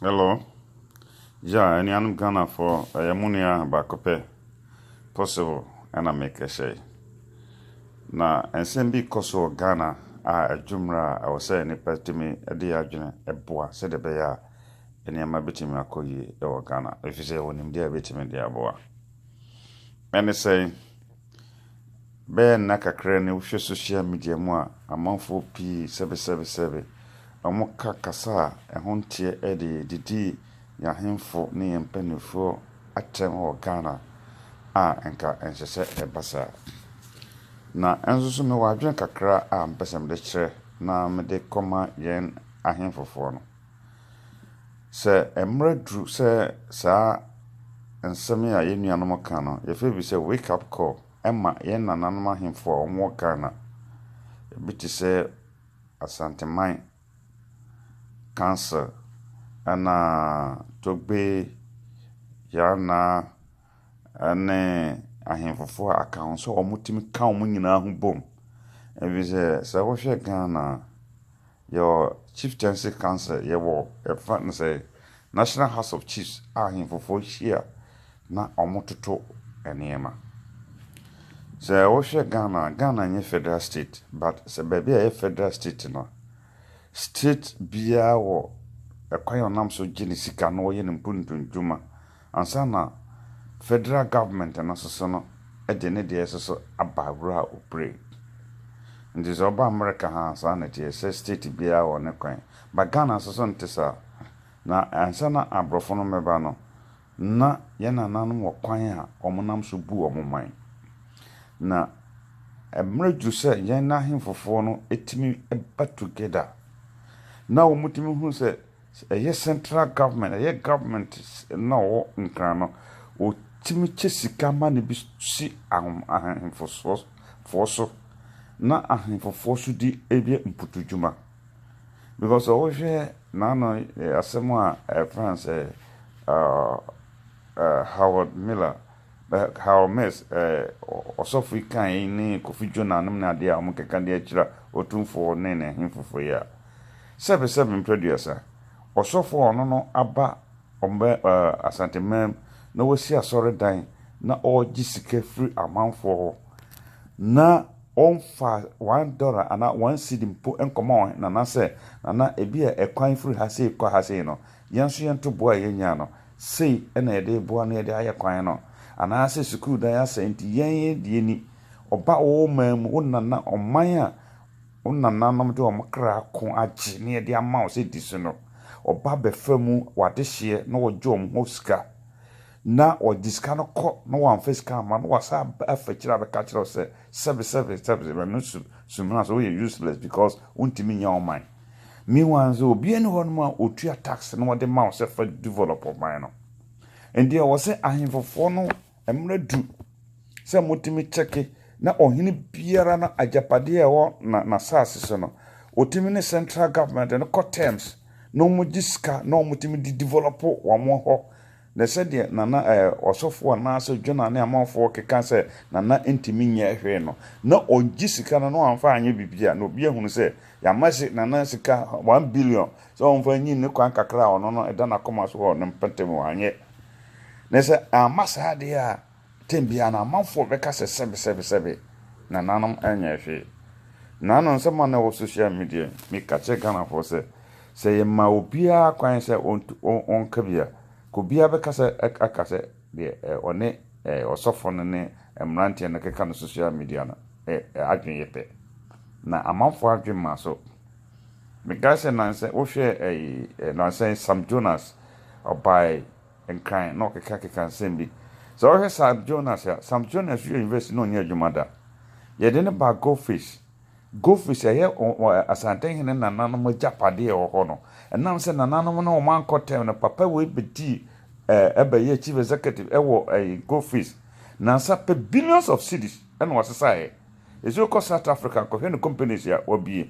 Hello. Yeah, any I'm Ghana for Yamunia Bakope possible and I make a say. Na and send be koso Ghana a jumra I was saying it to me a dear june a boa said a bear and Yama bitimi akoyi or Ghana if you say when him dear bitimi dear boa. And they say Ben Naka crane with social media more a month for P777 Amoka kasa ehontie didi ya hemfo ne yempanifo atem ho Ghana a enka enhese ebasa na enso so me wadwen kakra a mpesem de kire na me de koma yen ahemfofo no se emre dru se sa ensem ya yenuanom ka no ye fe bi se wake up call emma yen nananom ahemfo omo Ghana biti se asanteman cancer ana togbe yana ane ahemfofo account so omutimi ka omunyina ho bom ebi se wo hwe Ghana your chieftaincy council ye wo e fa no say National House of Chiefs ahemfofo hia na omototo enema se wo hwe Ghana nye federal state but se baby a federal state no state bia wo ekwan nam so gini sika no ye mpuntunjuma ansa na federal government na so no de ne de so abawura opre ndi so ba America ha sa na tie state bia wo ne kwan ba Ghana so ntesa na ansa na abrofo no meba no na ye na nanom wo kwan a omonam so bu omoman na emreju se ye na hemfofo no etimi eba together na omutimi hu se a central government a government na wo nkrano o timi chesika ma ne bi si ahemfofo na ahemfofo di ebie mputujuma because o hwe na no asemo a France Howard Miller how miss osofu kan ni Kofi Jonanum na de a omkeka de akira otumfo ne ne ahemfofo ya 77 producer osofo ono no aba ombe asantemam na wasi asore dan na oji sika free amanfo na onfa $1 ana 1 cedi mpo enkomo na na se na ebi ekwan free ha se kwa ha se no yanso yento boa yenya no sei na ede boa na ede ayekwan no ana se school dan ya senti yen die ni oba o mam wonana oman a onananom de omkra ko agi ne de ama o se disu no oba befamu wadehye na wojom hoska na odiska no ko na wanfeska ma na wasa afakira be kachiro se 77 no sumna so we useless because untimi nya oman mi wanzo obi ene hono ma otua tax na wode ma o se fa develop oman no ende wo se ahemfofo no emra du se mutimi cheke na ohini biara na ajapade ewo na sase so no otimi ne central government no co terms no mujiska no mutimi di develop wamo ho na se de nana osofo na so dwona na amanfo keka se nana entimi nya ehwe no na onjisika no amfa anye bibia na obi ehunu se ya mashi nana sika 1 billion so onfa nyi ne kwan kakra ono no eda na koma so ho ne mpatem anye na se amasa de a tembia na amanfo beka se 77 na nanom anya ehwe nanon se ma na wo social media mi ka che Ghana for se ye ma obia kwan se on kabia ko bia be kase akase de one osofo ne emrantie ne keka no social media na adwen yepe na amanfo adwen ma so me gase na se wo hwe na se Sam Jonas obai enkran no keka sembi so wo hwe Sam Jonas university no nya adwumada ye de ne ba Goldfish ye asante hene nananom japade ho no enam se nananom no man kotem no papa we bedi ebe chief executive ewo Goldfish na sa pe billions of cedis en wasesa ezo ko South Africa ko hene companies ya obie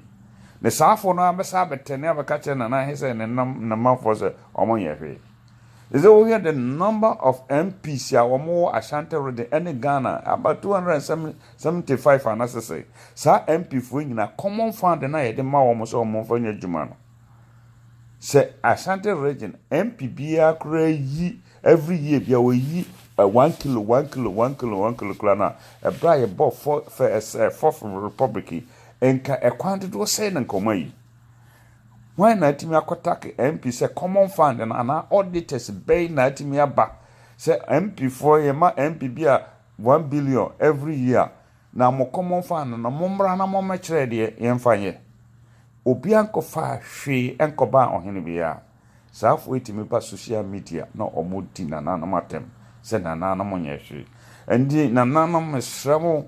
ne saafo no amesa abetene abeka che na hese ne na manfo se omon yefe ezo we the number of MPs ya omo Ashanti Region any Ghana about 275 unnecessary sa MP fo nyina common fund na ye de ma omo so omo fanya djuma no Say Ashanti region MPBA kura yi every year bia we yi 1 kilo 1 kilo 1 kilo 1 kilo kura na e bra ye bo for fourth republic enka e kwante do say na nkomai. Why na timi akotake MP say common fund na auditors bay na timi aba say MP for ye ma MP bia 1 billion every year na mo common fund na mo mra na mo mekere de yemfanye obi ankofa hwe enkoba ohene bia saafo etimi ba social media na omodi na matem se na mo nyehwe endi na mesremo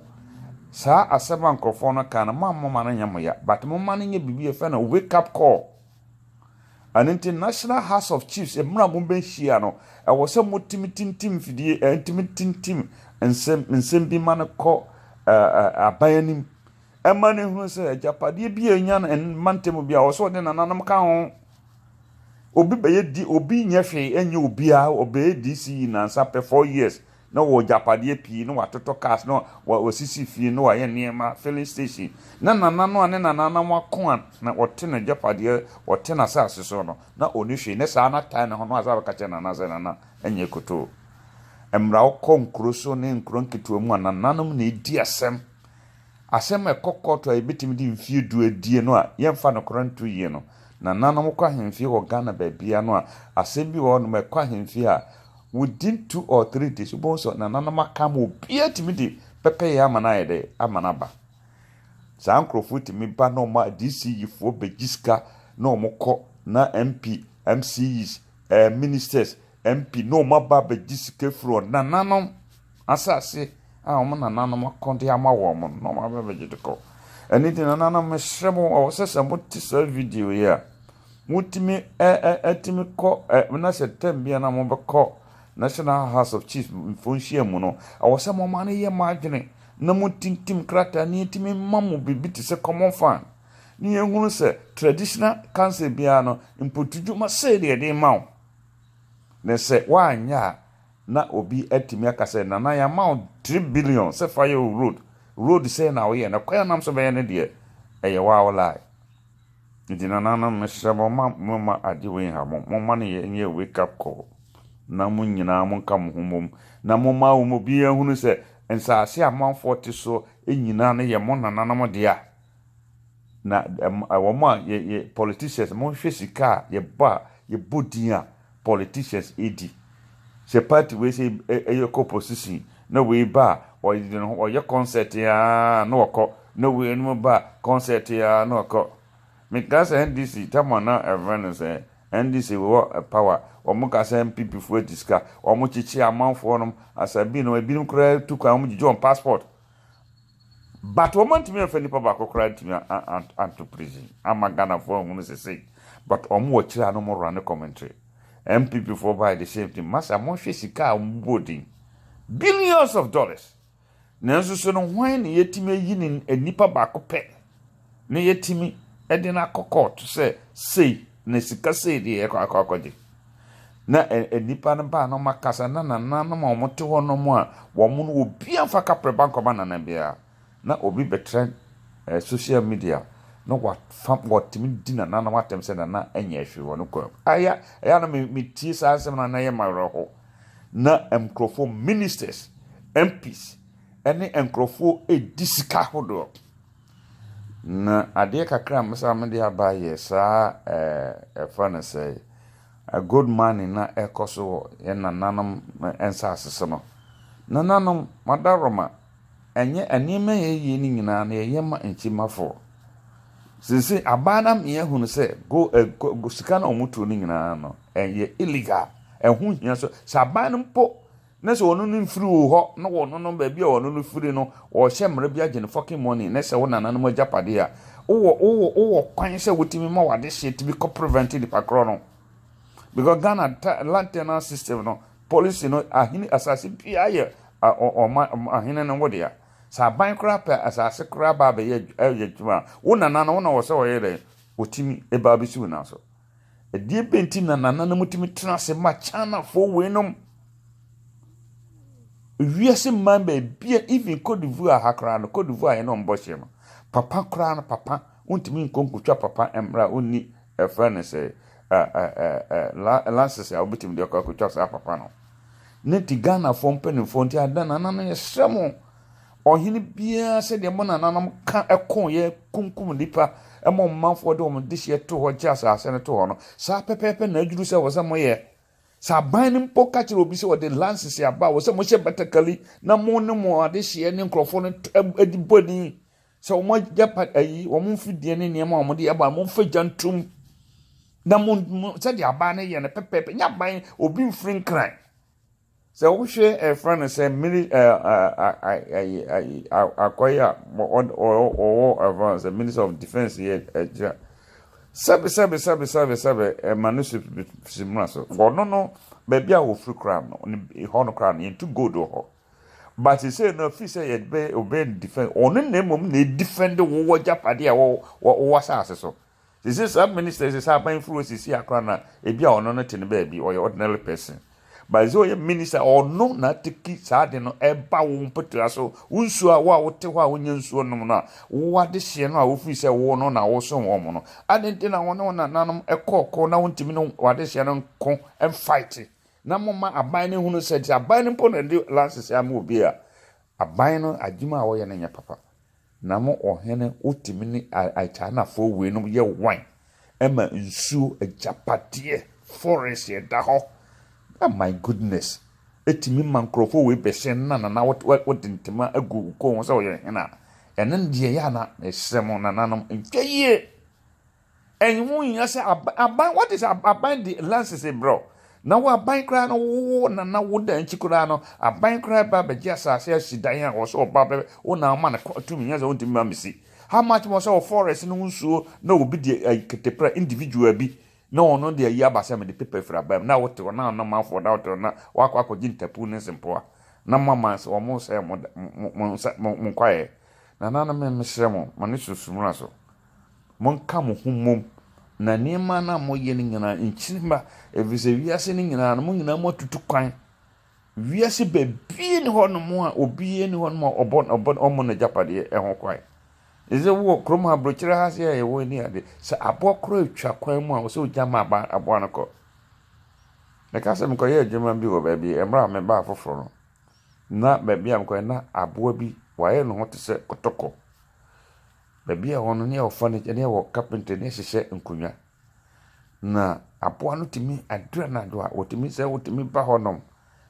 sa aseba nkofo no kana mamma na nyamo ya but mo ma nye bibie fe na wake up call an international house of chiefs emra mo ben hia no e wo se mo timitintim fidie timitintim ensem bi man ko abanim emane hu se japade bi anya na mantem bi a wo so de nanam ka ho obi beye di obi nyehwe enye obi a obe DC na nsa pe 4 years no wo japade pi no watoto cars no wo sisi fie no aye niema filling station na no ane nanam akon na wote na japade wote na sase so no na onihwe ne sa na tan ho no azaba ka che na ze na enye koto emra wo nkro so ne nkro nketo mu nanam na edi asem ekokoto e betimi di mfie du adie no a yemfa no krantu yie no na nanam kwa hemfie wo Ghana babia no a asem bi wo no mekwa hemfie a within 2 or 3 days so na nanam aka mo bia timi di pepe ya amana yede amana ba sa nkrofo timi ba no ma DC yifo begiska no mokọ na MP MCs ministers MP no ma ba begiska fro na nanam asase omo na nanam akonde ama wo mo no ma ba begidiko anything na nanam mesremo o sese mo ti sa video ya mutimi atimi ko na setem bia na mo bekọ National House of Chiefs mfonhia mu no awose mo ma na ye madwene na mutintim krata ni timi mamu bibiti se common fan ni ehunu se traditional council bia no impotuju ma se de mawo ne se wanya na obi atimi akase na ya mawo 3 billion se fire road se na we na kwa nam so be ne de eye wa lie ndi na mesrebo ma ajiwe ha mo ma ne ye wake up call na mo nyina mo nka mo homom na mo ma wo mo bia hunu se ensase amanfo te so enyina na ye mo nananam de a na wo mo ye politicians mo hwe sika ye ba ye bodin politicians edi se party we say e opposition na we ba o ye concert ya na okọ na we no ba concert ya na okọ because NDC tamana everyone say NDC we power omuka say MPP for diska omuchichi amanfo no asabi no ebinim kra tuka omujjo passport but woman me fa nipa ba kokra timi anto prison amagana for hunu say but omu wo kira no mo run commentary MPP for by the same thing masa mo hwe sika ombodi billions of dollars nanso so no hwan ne yetimi yi ni nipa ba ko pe ne yetimi edina kokot say na sika say de akwakwade na nipa na ba no makasa na no ma omote ho no mo a wo mo no obi amfa kapre bank ba na bia na obi betrend social media no what timi dina na watem se na enya hwe wo no ko aya na me tie sa asem na ye mawro na emkrofo ministers MPs ene enkrofo edisika hodo na ade kakra msa mede abaye sa fana say a good man na ekoso ye nananam ensa asese no nananam madaroma enye anime ye ni nyina na ye ma enchimafo sisi abanam ye hunu se go sika na omutu ni nyina no enye illegal ehun hia so sabanam po na se wonu no mfiri ho na wonu no ba bia wonu no firi no wo hye mre bia gene fucking money na se wona nanam ajapade a wo kwan se wotimi ma wade hye to be prevent the pakro no because Ghana lantern system no police no ahini asase bia ye ahini no wode ya saban kra pa asase kra ba be ye juma wona nana wona wo se wo ye de wotimi e ba bi su na so e die benti na nana no mutimi tena se ma chana fo we no wiase mamba bia even Côte d'Ivoire hakra no Côte d'Ivoire no mboche papa kra no papa untimi nkonkutwa papa emra onni efra ne se lances a obitim de akwa sa papa no ne ti Ghana fo mpanimfo nti adana na ye sremo ohini bia se de mo na nanam ka ekon ye kunkum nipa emo manfo de o de hye to ho kya sa ase ne to ho no sa pepepe na aduru se wo se mo ye sa ban ne mpo ka kire obi se wo de lances ya ba wo se mo hye betakali na mo ne mo ade hye ne nkrofo no adi boni se wo mo japa ayi wo mo mfidie ne ne ma wo de aba mo mfa jantum na mo se de aba ne ye ne pepepe nya ban obi mfrin kran se wo hwe a friend say mini akoya o advance the Minister of Defense here sabe manusip simra so no baby a wo free crown no ho no crown into gold ho but he say no fi say it be obey defense ono na mom na defend wo japade a wo asase so this is sub minister is say influence is here crown na e bia ono no te ne baby or ordinary person. But so ye minister or no na tiki sade no eba wo mpetra so unsu a wa wote ho a wonye nsuo nom na wo ade hye no a wo fi se wo no na wo so wo mo no adenti na wono na nanom ekoko na wontimi no wade hye no ko en fight na moma aban ne hunu se ti aban ne mpo na de lances ya mo obi a aban no adwuma a wo ye na nya papa na mo ohene otimi ni aicha na fo we no ye wine ema nsuo ajapade forest ye da ho. Oh my goodness. Etimi mankrofo we besen na what intima agu ko so ye na. Enen de ya na esem na nanom ntwaye. Enwu yin say aban what is aban the lances bro. Na wa aban kra no na wo da nchikura no aban kra ba beji asase asidan a wo so ba be wo na ma na tumi nya so ntimi ma misi. How much more so forest no nsuo na obi de ketepra individual bi. No, no, dear Yabasa, the paper for a bam. Now, what to now, no man for doubt or not, walk with Jintapoon and poor. No mammas or most mon quiet. Nana men, Miss Ramon, Manisus Murasso. Mon come home, na near mana mo yelling in Chimba, if we are sending in an among no more to kind. We are being one more or being one more about Omon Japadi and quiet. Is a walk Croma Brochera has here a way near the Sir Abo Crocha Quemo so jama about a bonacco. The Cassim Coyer German Bugle baby, and Bram and Bar for Frono. Not baby, I'm going not a boy, why I know what to say, Kotoko. Baby, I want to near furniture and near carpenter necessary in Cunya. Na a poano to me, I do not do what to me say what to me Bahonum.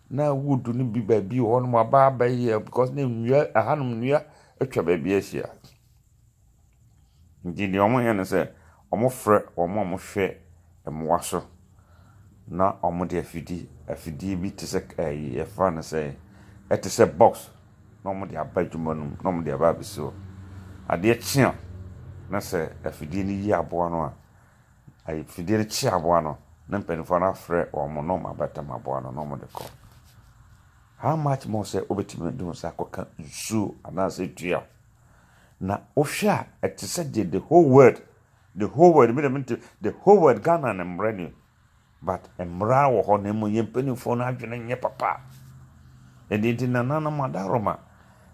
Now would do be baby on my bar by here because name near a hanum near a baby here. Ndi omo ye ne se omo frɛ omo hwɛ emwa so na omo de afidi bi te se e fa ne se ete se box na omo de abadwuma num na omo de aba biso ade chia na se afidi ni yi aboa no a ai afidi ni chia aboa no na mpanifo na frɛ omo no ma bata ma aboa no na omo de ko how much more say obetimi do sa koka nsu ana se dua na ohwa said the whole word the whole word Ghana na mrani but emra wo ho na mo yempanifo na adwene nye papa edinti na nana madaroma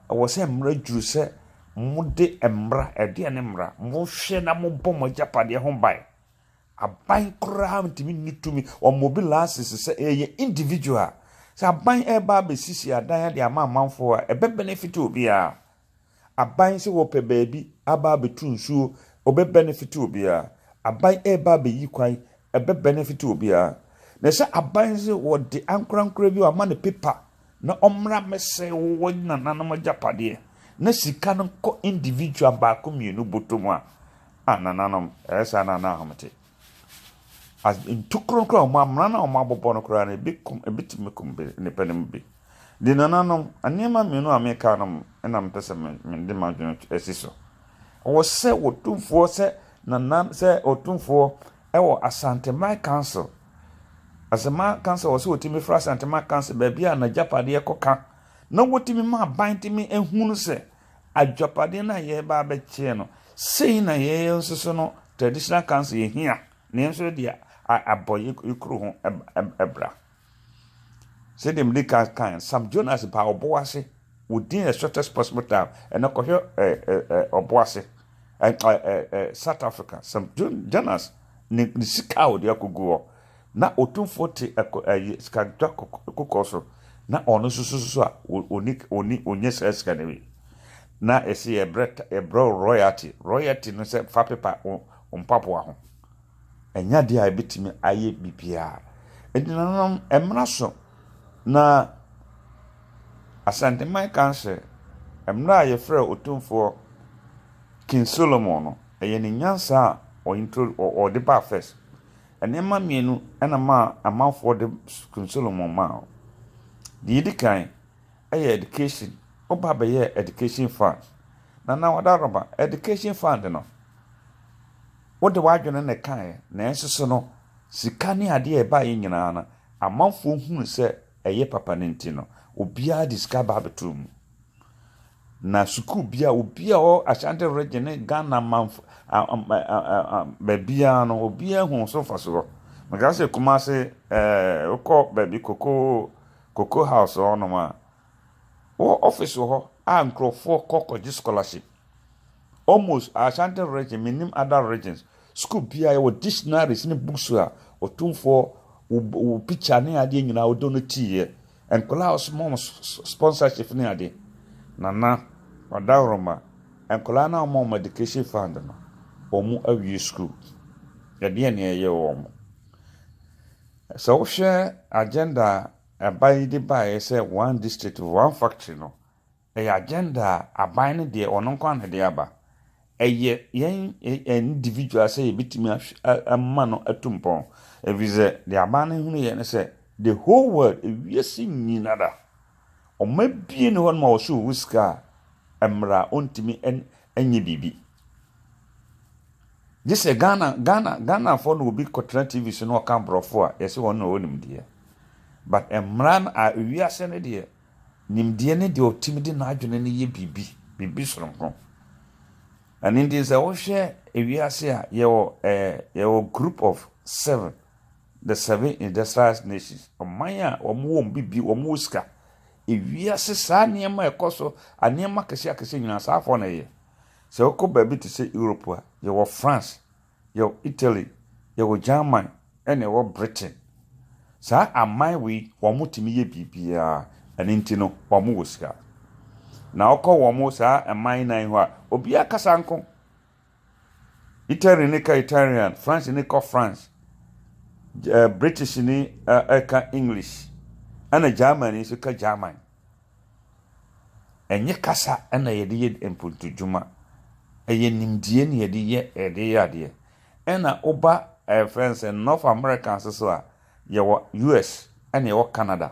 wo se emra juru se mode emra ede ne mra mo hwe na mo bom japade ho bai aban kra mtimi nitumi o mobilasis se eye individual se aban eba be sisi adan de ama manfo a ebe benefit obi a aban se wo pe baby aba betu nsuo obe benefit obi a aban eba be yikwan ebe benefit obi a na se aban se wo de ankrankra bi ama ne paper na omra mese wo na nanam japade na sika no ko individual ba ko mienu botomu a anananam esa na na hamte as in tukronkra ma amra na ma bobo no kra na ebitime kumbe ne panem bi di nananam anema mienu ameka nam enam pese me de madwene esiso wo se wotumfo se nanan se otumfo ewo Asantema Council Asantema Council wo se wotimi fra Asantema Council ba bia na japade ekoka na wotimi ma bantimi ehunu se ajapade na ye ba be chie no sei na ye nsoso no traditional council ye hia ne nso dia aboye ikru ho ebra se dem de kan Sam Jonas pa oboase within a shortest possible time and oboase South Africa Sam Jonas ne sika o de akogo na otumfo te sika dwa kokko so na ono so a oni onye sika ne bi na esi ebro royalty no se fa paper mpapo ho enya de a bitimi aye bibia edinanam emra so na Asante man kanse emra ye frɛ otumfo King Solomon no eye ne nyansa o intro o de ba first enema mienu ena ma amanfo de King Solomon ma di dikan eye education oba be ye education fund na wadaroba education fund no wode wadwene ne kan na ensoso no sika ne ade e ba ye nyina na amanfo hunu se eye papa ne ntino obia discover betum na suku bia obia o Ashanti region Ghana manf babia no obia hu so faso magase kuma se ukọ baby cocoa house ono ma o office ho a nkrofo kokko scholarship almost Ashanti region minim other regions school bia wo dictionaries ne books a otumfo o picture ne ade nyina o donate and Kolaos mom sponsorship ne ade nana wadawroma and Kola na mom education fund no omu awie school yade ne ye omu so share agenda abai de bai say one district one factory no e agenda abai ne de ono kwa ne de aba eye yen individual say bitimi amma no atumpon evize de abane hunu ye ne say the whole world ewiase nyinada o mabie ne hon ma wo so wiska emra ontimi enye bibi jise Ghana for no be Kotra TV so no kan brofo a yese won no wonim de but emra a ewiase ne de nimde ne de otimi de na adwene ne ye bibi soronko and in this wo hwe ewiase a ye wo group of 7 the 7 industrial nations omanya omwo bibi omwo ska ewiase sa niema ekoso aniema kese nyina sa afọ na ye se okọ baby to say Europe a ye wo France ye Italy ye wo Germany ene wo Britain sa amai we wo mutimi ye bibia aninti no wo mo ska na okọ wo mo sa amai nan ho a obi akasa nko Italy ne ka Italian France ne ka France British ni ka English ana Germany so ka German enye kasa ana yede ye empuntu juma eye nimdie ne yede ye yade ena oba friends in North America so a ye wo US ana ye wo Canada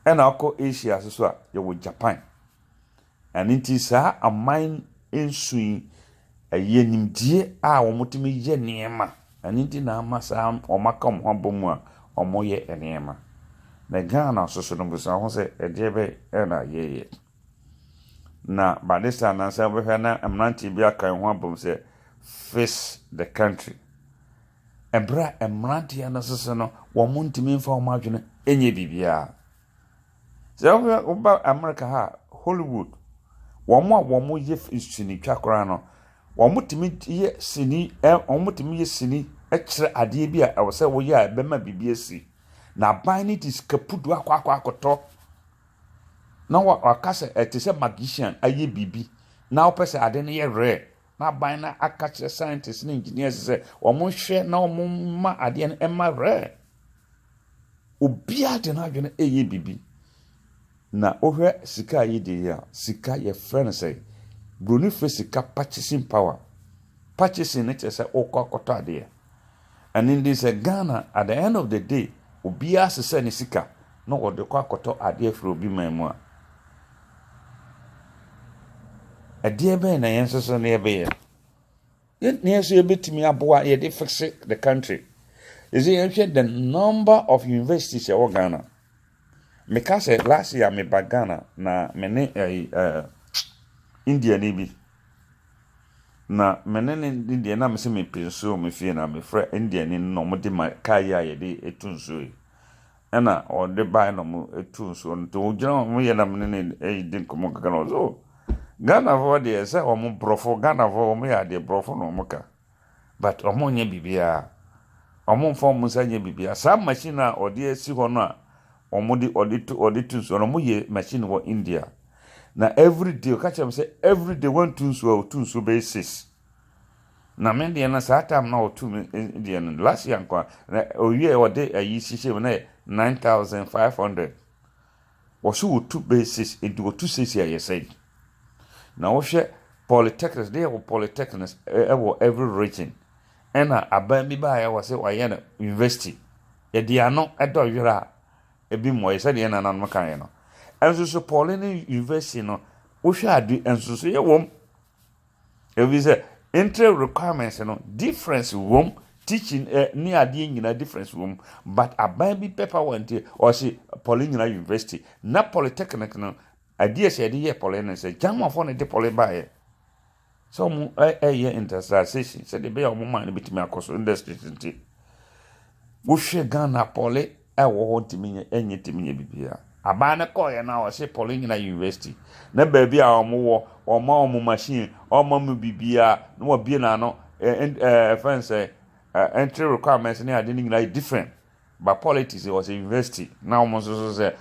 ena oko Asia so a ye wo Japan aninti sa aman ensui eye nimdie a wo mutimi ye niema aninti na amasa omakam hobomu a omoye enema na Ghana so no busa ho se edebe na ye na badisa na se obehwe na amranti bia kan ho abom se face the country ebra amranti na so no wo muntimi mfa o madwene enye bibia se oba America ha Hollywood wo mo ye sini twakora no wo mutimi ye sini mutimi ye sini ekire ade bi a wo se wo ye a bema bibia si na ban ni diskapudu akwakoto na wakase etise magician aye bibi na opese ade ne ye rare na ban na akache scientists and engineers say omo hwe na omo ma ade ne ema rare obia de na adwene eye bibi na ohwe sika ye de ya sika ye friend say bruni fe sika purchasing power purchasing ne say okwakoto ade and in this Ghana at the end of the day obia sese ne sika no wode kwakoto ade afro bi mamu a ade be na yensoso ne be ye yeso ye betimi aboa ye de fix the country is it the number of universities in Ghana because last year me bagana na mene India ni bi na mene India na me se me penso me fie na me fra India ni no mo de ma kai ya ye de etunso ena o de bai no mo etunso nto ojira mo ye na mene de komo kaka no so Ghana for de se o mo brofo Ghana for mo ya de brofo no mo ka but omo nya bibia omo form musa nya bibia sa machine a ode asi ho no a omo de ode to so no mo ye machine wo India na every day ka chem say every day one to so be 6 na men de na sa time na o to India no last year kwa na owie ode ayi sise na 9500 was wo to be 6 into wo to 6 ya say na wo hwe polytechnics they have polytechnics every region and aban bi ba ya wo say waye na university ye dia no edo yira ebi mo ye say de na nan kan ye no enso so polytechnic university no wo hwe adu enso so ye wom ebi say entry requirements no difference wom teaching ni ade nyina difference wom but aban bi paper want or say polytechnic university na polytechnic no ade say de ye polytechnic say jama for na de poly ba ye so mu ye interstation say de be o mo man bitimi akoso industry tinti wo hwe Ghana poly wo ho timi enye timi bibia aba na call ye na o say polytechnic university na ba bi a o mo machine o mo bibia na wo bie na no fancy entry requirements ni ade nyina different but politics was a university now almost so say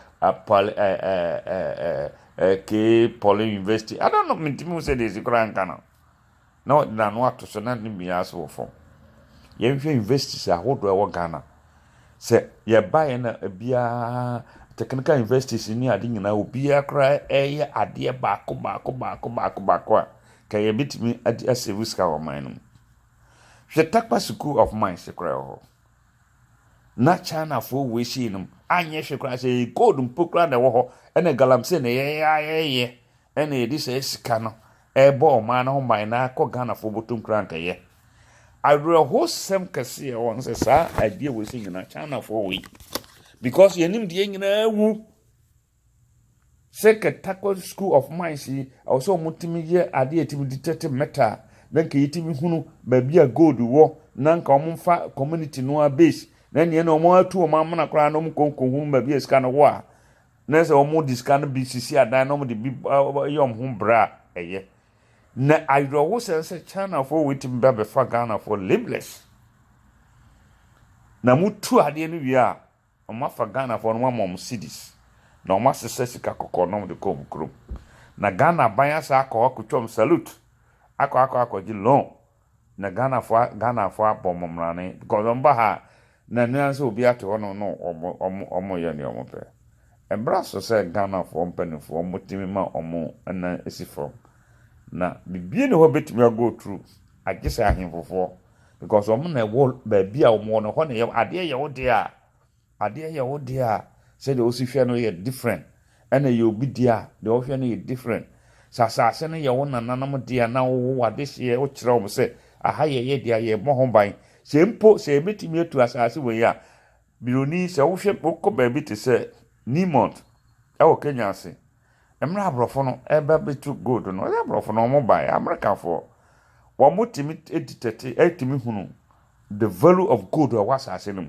poly university I don't know me say this grand kana no na no ato so na me aso fo ye hwe universities a hodo e wo Ghana say ye buy na bia technical universities ni ade nyina obi akra eye ade baako ka ye bitimi ade asevuska wo man no hwe Takpa School of Mines sekra ho na China fo we shi num anye hwekra say code mpokra na wo ho ene galamse na ye ene edi say sika no ebo ma na ho man na ko Ghana fo botum kranka ye adro ho sem kase e won say sa adie we shi na China fo we because ye nim de nyina wu seke Takpa School of Mines also mutimi ye ade etimi detective metal then ke yitimi hunu ba bia gold wo na nka omfa community no base na ne na omo atu o mamna kra na omkonko hu ba bia ska no wo a na se omo diska no BCC adan no de bi yom hu bra eye na ayro wo se China for witim ba be fa Ghana for libeless na mutu ade no wi a omo fa Ghana for no mom cities na omo sese sika kokko no de kom krum na Ghana ban asa akọ akotwom salute akọ ji loan na Ghana for abomomrane because on ba ha na nyanse obi ato no omo ye ne omo pe embra so say Ghana for mpanifo omo timi ma omo na esifo na bibie ne ho betimi go through agese ahemfofo because omo na wo ba bia omo no ho ne ade ye wo dia say the osifia no ye different and ye obi dia the ofia no ye different sasase no ye wo nananam dia na wo wade hye wo kire wo se aha ye dia ye mo ho ban se mpo se betimi atu asase wo ya bironi se wo hwe ko ba bi te se Nimont wo Kenya ase emra abrofo no eba betu gold no ya abrofo no mo ban American for wo mutimi editete etimi hunu the value of gold wa asase no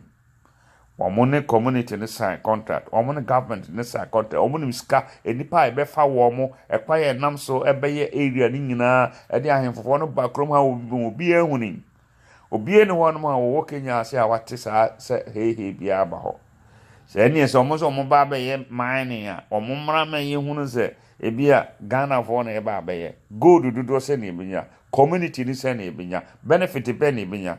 Omone community ne sign contract omone government ne sign contract omone ska enipa ebe fa wo mo ekwaye nam so ebe ye area ni nyina ede ahemfofo no ba krom ha obi ehuni obi ene ho no ma wo Kenya ase a wate sa se he bia ba ho se eni so mo ba be ye mining a omomra ma ye hunu se ebia Ghana fo na eba be ye gold dudu se na ebinya community ni se na ebinya benefit be na ebinya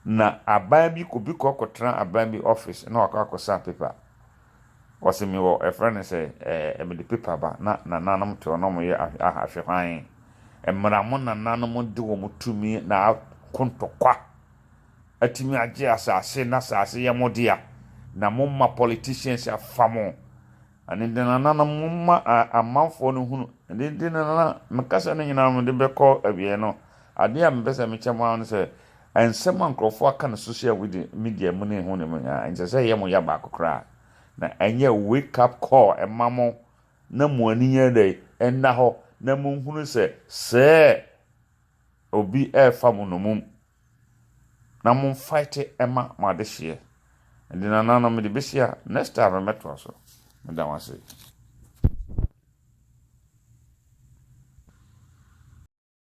na aban bi ko bi kokotra aban bi office na akwakosa paper wasemi wo a friend say me the paper ba na nanam to no mo ye ahahwe hwan emra mo nanam de wo mutumi na kontokwa atimi age asase na asase ye modia na momma politicians afamo ani de nanam momma amanfo no hunu de nanam mekasa no nyina mo de beko awie no ade a mbesa mechama no say and some ankrofo aka na social media mu ne ho ne mu nse say ye mo ya ba kokra na enye wake up call emamo na mo ani ye dey enna ho na mo hunu se obi fam no mum na mo fight ema ma de hye and na me de besia next time metro so me da wase